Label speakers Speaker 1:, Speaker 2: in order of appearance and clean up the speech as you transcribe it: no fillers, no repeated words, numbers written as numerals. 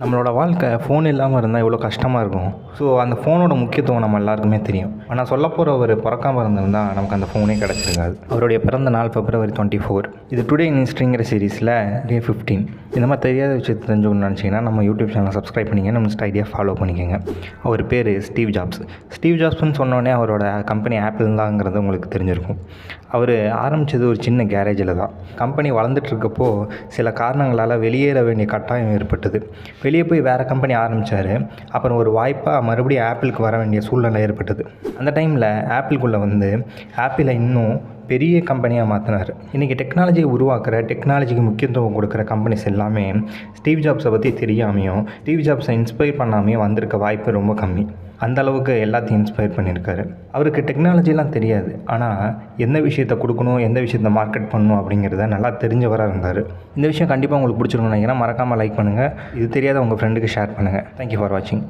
Speaker 1: நம்மளோட வாழ்க்கை ஃபோன் இல்லாமல் இருந்தால் எவ்வளோ கஷ்டமாக இருக்கும். ஸோ அந்த ஃபோனோட முக்கியத்துவம் நம்ம எல்லாருக்குமே தெரியும். ஆனால் சொல்லப்போகிறவர் பிறக்காமல் இருந்திருந்தால் நமக்கு அந்த ஃபோனே கிடச்சிருக்காது. அவருடைய பிறந்த நாள் February 24. இது டுடே இன் ஹிஸ்ட்ரிங்கிற சீரிஸில் டே 15. இந்த மாதிரி தெரியாத விஷயத்தை தெரிஞ்சுக்கணும்னு நினச்சிங்கன்னா நம்ம யூடியூப் சேனலை சப்ஸ்கிரைப் பண்ணிங்க, நம்ம இன்ஸ்டா ஐடியா ஃபாலோ பண்ணிக்கோங்க. அவர் பேர் ஸ்டீவ் ஜாப்ஸ். ஸ்டீவ் ஜாப்ஸ்னு சொன்னோடனே அவரோட கம்பெனி ஆப்பிள் தாங்கிறது உங்களுக்கு தெரிஞ்சிருக்கும். அவர் ஆரம்பித்தது ஒரு சின்ன கேரேஜில் தான். கம்பெனி வளர்ந்துட்டு இருக்கப்போ சில காரணங்களால் வெளியேற வேண்டிய கட்டாயம் ஏற்பட்டது. வெளியே போய் வேறு கம்பெனி ஆரம்பித்தார். அப்புறம் ஒரு வாய்ப்பாக மறுபடியும் ஆப்பிளுக்கு வர வேண்டிய சூழ்நிலை ஏற்பட்டது. அந்த டைமில் ஆப்பிள்குள்ளே வந்து ஆப்பிளை இன்னும் பெரிய கம்பெனியாக மாற்றினார். இன்றைக்கி டெக்னாலஜியை உருவாக்குற, டெக்னாலஜிக்கு முக்கியத்துவம் கொடுக்குற கம்பெனிஸ் எல்லாமே ஸ்டீவ் ஜாப்ஸை பற்றி தெரியாமையும் ஸ்டீவ் ஜாப்ஸை இன்ஸ்பயர் பண்ணாமையும் வந்திருக்க வாய்ப்பு ரொம்ப கம்மி. அந்தளவுக்கு எல்லாத்தையும் இன்ஸ்பயர் பண்ணியிருக்காரு. அவருக்கு டெக்னாலஜிலாம் தெரியாது, ஆனால் எந்த விஷயத்தை கொடுக்கணும், எந்த விஷயத்தை மார்க்கெட் பண்ணணும் அப்படிங்கிறத நல்லா தெரிஞ்சவராக இருந்தார். இந்த விஷயம் கண்டிப்பாக உங்களுக்கு பிடிச்சிருக்குன்னு நினைக்கிறேன். மறக்காமல் லைக் பண்ணுங்கள். இது தெரியாத உங்கள் ஃப்ரெண்டுக்கு ஷேர் பண்ணுங்கள். தேங்க்யூ ஃபார் வாட்சிங்.